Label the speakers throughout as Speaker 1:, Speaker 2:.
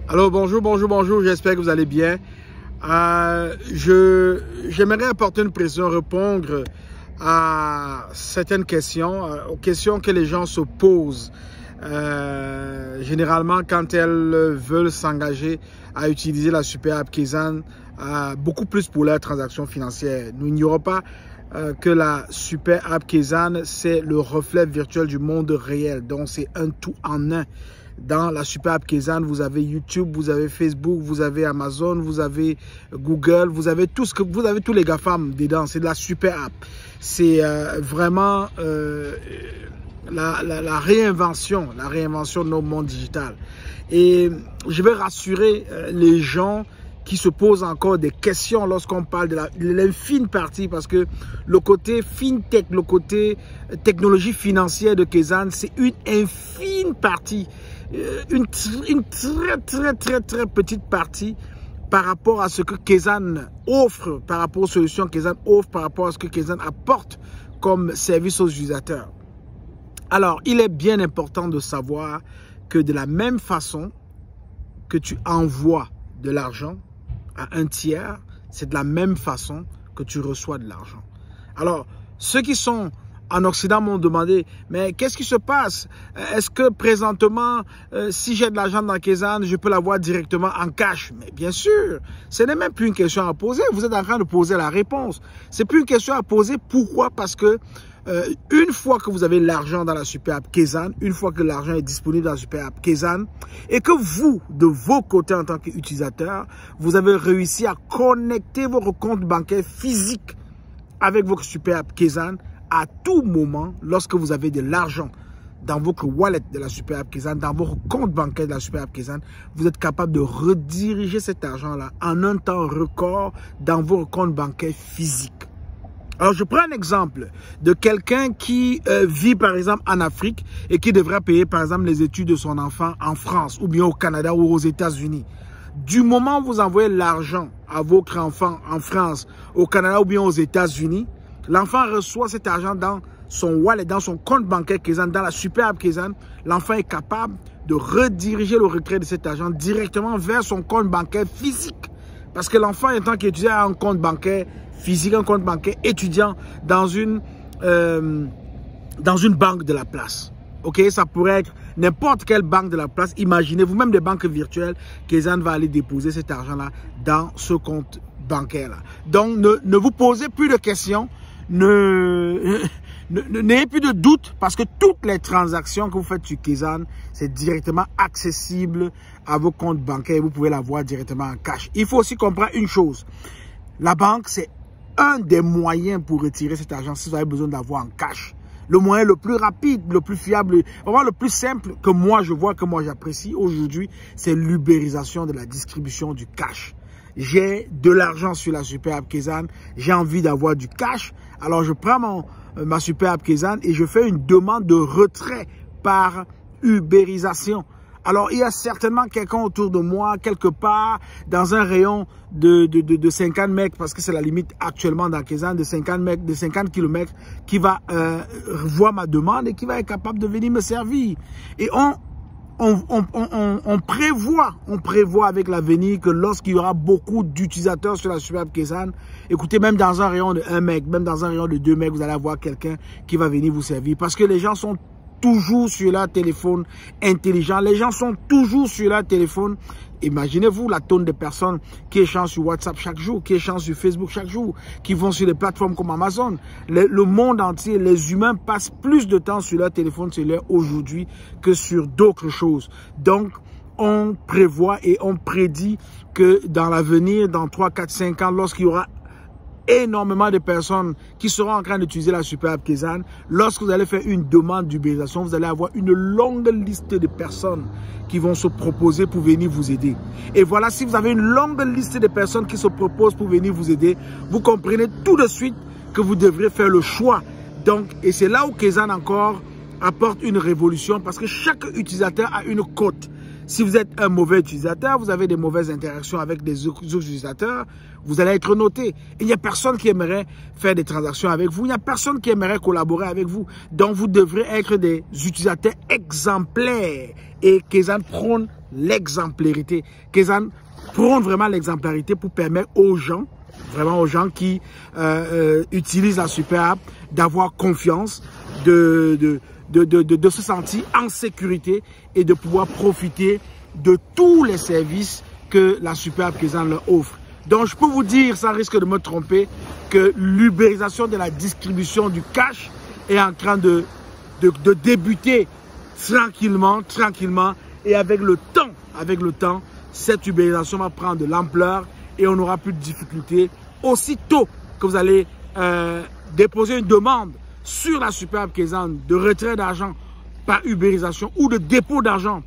Speaker 1: Alors bonjour, j'espère que vous allez bien. J'aimerais apporter une précision, répondre à certaines questions, aux questions que les gens se posent généralement quand elles veulent s'engager à utiliser la super app Kezan beaucoup plus pour leurs transactions financières. Nous n'ignorons pas que la super app Kezan, c'est le reflet virtuel du monde réel, donc c'est un tout en un. Dans la super app Kezan, vous avez YouTube, vous avez Facebook, vous avez Amazon, vous avez Google, vous avez tout vous avez tous les GAFAM dedans. C'est de la super app. C'est vraiment la réinvention de nos mondes digital. Et je vais rassurer les gens qui se posent encore des questions lorsqu'on parle de l'infime partie, parce que le côté fintech, le côté technologie financière de Kezan, c'est une infime partie. Une très petite partie par rapport à ce que Kezan offre, par rapport aux solutions que Kezan offre, par rapport à ce que Kezan apporte comme service aux utilisateurs. Alors, il est bien important de savoir que de la même façon que tu envoies de l'argent à un tiers, c'est de la même façon que tu reçois de l'argent. Alors, ceux qui sont en Occident m'ont demandé, mais qu'est-ce qui se passe? Est-ce que présentement, si j'ai de l'argent dans Kezan, je peux l'avoir directement en cash? Mais bien sûr, ce n'est même plus une question à poser. Vous êtes en train de poser la réponse. C'est plus une question à poser. Pourquoi? Parce que une fois que vous avez l'argent dans la super app Kezan, une fois que l'argent est disponible dans la super app Kezan, et que vous, de vos côtés en tant qu'utilisateur, vous avez réussi à connecter votre compte bancaire physique avec votre super app Kezan, à tout moment, lorsque vous avez de l'argent dans votre wallet de la super app Kezan, dans votre compte bancaire de la super app Kezan, vous êtes capable de rediriger cet argent-là en un temps record dans votre compte bancaire physique. Alors, je prends un exemple de quelqu'un qui vit, par exemple, en Afrique et qui devrait payer, par exemple, les études de son enfant en France ou bien au Canada ou aux États-Unis. Du moment où vous envoyez l'argent à votre enfant en France, au Canada ou bien aux États-Unis, l'enfant reçoit cet argent dans son wallet, dans son compte bancaire Kezan, dans la super app Kezan. L'enfant est capable de rediriger le retrait de cet argent directement vers son compte bancaire physique. Parce que l'enfant, en tant qu'étudiant, a un compte bancaire physique, un compte bancaire étudiant dans une banque de la place. Ok, ça pourrait être n'importe quelle banque de la place. Imaginez-vous, même des banques virtuelles, Kezan va aller déposer cet argent-là dans ce compte bancaire-là. Donc, ne vous posez plus de questions. N'ayez plus de doute parce que toutes les transactions que vous faites sur Kezan, c'est directement accessible à vos comptes bancaires et vous pouvez l'avoir directement en cash. Il faut aussi comprendre une chose. La banque, c'est un des moyens pour retirer cet argent si vous avez besoin d'avoir en cash. Le moyen le plus rapide, le plus fiable, vraiment le plus simple que moi je vois, que moi j'apprécie aujourd'hui, c'est l'ubérisation de la distribution du cash. J'ai de l'argent sur la super app Kezan, j'ai envie d'avoir du cash, alors je prends ma super app Kezan et je fais une demande de retrait par ubérisation. Alors, il y a certainement quelqu'un autour de moi, quelque part, dans un rayon de 50 mètres, parce que c'est la limite actuellement dans Kezan, de 50 mètres, de 50 km, qui va voir ma demande et qui va être capable de venir me servir. Et on prévoit avec l'avenir que lorsqu'il y aura beaucoup d'utilisateurs sur la super app Kezan, écoutez, même dans un rayon de 1 mètre, même dans un rayon de 2 mètres, vous allez avoir quelqu'un qui va venir vous servir. Parce que les gens sont toujours sur leur téléphone intelligent. Les gens sont toujours sur leur téléphone. Imaginez-vous la tonne de personnes qui échangent sur WhatsApp chaque jour, qui échangent sur Facebook chaque jour, qui vont sur des plateformes comme Amazon. Le monde entier, les humains passent plus de temps sur leur téléphone cellulaire aujourd'hui que sur d'autres choses. Donc, on prévoit et on prédit que dans l'avenir, dans 3, 4, 5 ans, lorsqu'il y aura énormément de personnes qui seront en train d'utiliser la super app Kezan, lorsque vous allez faire une demande d'ubérisation, vous allez avoir une longue liste de personnes qui vont se proposer pour venir vous aider. Et voilà, si vous avez une longue liste de personnes qui se proposent pour venir vous aider, vous comprenez tout de suite que vous devrez faire le choix. Donc, et c'est là où Kezan encore apporte une révolution parce que chaque utilisateur a une cote. Si vous êtes un mauvais utilisateur, vous avez des mauvaises interactions avec des autres utilisateurs, vous allez être noté. Il n'y a personne qui aimerait faire des transactions avec vous. Il n'y a personne qui aimerait collaborer avec vous. Donc, vous devrez être des utilisateurs exemplaires. Et Kezan prône l'exemplarité. Kezan prône vraiment l'exemplarité pour permettre aux gens, vraiment aux gens qui utilisent la super app, d'avoir confiance, de se sentir en sécurité et de pouvoir profiter de tous les services que la super app Kezan leur offre. Donc je peux vous dire, sans risque de me tromper, que l'ubérisation de la distribution du cash est en train de débuter tranquillement, et avec le temps, cette ubérisation va prendre de l'ampleur et on n'aura plus de difficultés. Aussitôt que vous allez déposer une demande sur la super app Kezan de retrait d'argent par ubérisation ou de dépôt d'argent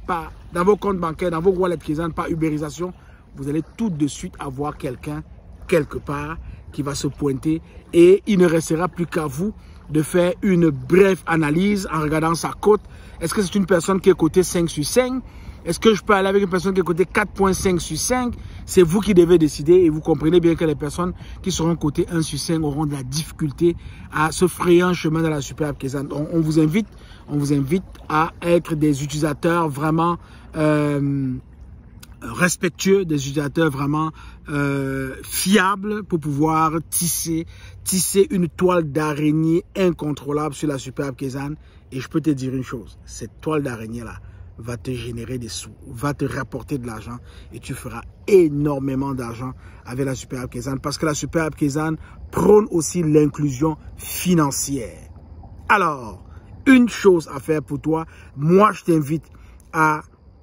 Speaker 1: dans vos comptes bancaires, dans vos wallets Kezan par ubérisation, vous allez tout de suite avoir quelqu'un quelque part qui va se pointer et il ne restera plus qu'à vous de faire une brève analyse en regardant sa cote. Est-ce que c'est une personne qui est cotée 5 sur 5? Est-ce que je peux aller avec une personne qui est cotée 4.5 sur 5? C'est vous qui devez décider et vous comprenez bien que les personnes qui seront cotées 1 sur 5 auront de la difficulté à se frayer un chemin dans la super app Kezan. On vous invite à être des utilisateurs vraiment respectueux, des utilisateurs vraiment fiables pour pouvoir tisser une toile d'araignée incontrôlable sur la super app Kezan. Et je peux te dire une chose, cette toile d'araignée là va te générer des sous, va te rapporter de l'argent et tu feras énormément d'argent avec la super app Kezan parce que la super app Kezan prône aussi l'inclusion financière. Alors, une chose à faire pour toi, moi je t'invite à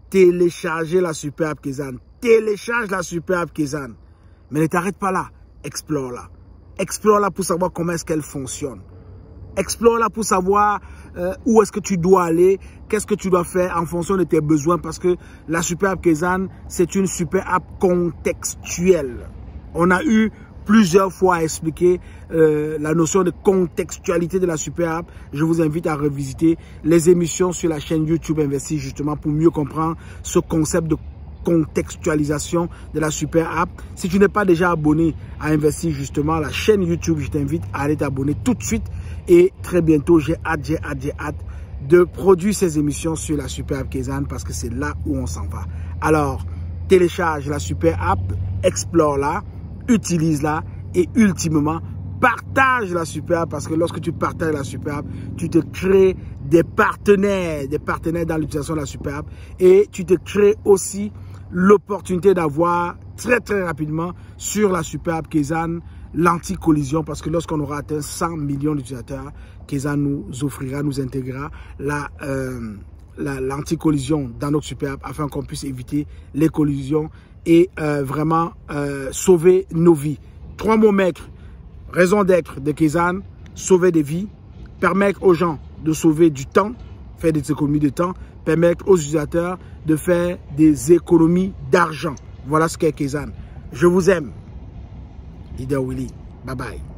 Speaker 1: télécharger la super app Kezan. Télécharge la super app Kezan. Mais ne t'arrête pas là. Explore-la. Explore-la pour savoir comment est-ce qu'elle fonctionne. Explore-la pour savoir où est-ce que tu dois aller, qu'est-ce que tu dois faire en fonction de tes besoins. Parce que la super app Kezan, c'est une super app contextuelle. On a eu plusieurs fois à expliquer la notion de contextualité de la super app. Je vous invite à revisiter les émissions sur la chaîne YouTube Investis justement pour mieux comprendre ce concept de contextualisation de la super app. Si tu n'es pas déjà abonné à Investis justement, la chaîne YouTube, je t'invite à aller t'abonner tout de suite et très bientôt, j'ai hâte de produire ces émissions sur la super app Kezan parce que c'est là où on s'en va. Alors, télécharge la super app, explore-la, utilise-la et ultimement partage la super app parce que lorsque tu partages la super app, tu te crées des partenaires dans l'utilisation de la super app et tu te crées aussi l'opportunité d'avoir très rapidement sur la super app Kezan l'anti-collision parce que lorsqu'on aura atteint 100 millions d'utilisateurs, Kezan nous offrira, nous intégrera l'anti-collision dans notre super app afin qu'on puisse éviter les collisions et vraiment sauver nos vies. 3 mots maîtres, raison d'être de Kezan, sauver des vies, permettre aux gens de sauver du temps, faire des économies de temps, permettre aux utilisateurs de faire des économies d'argent. Voilà ce qu'est Kezan. Je vous aime. Leader Willy. Bye bye.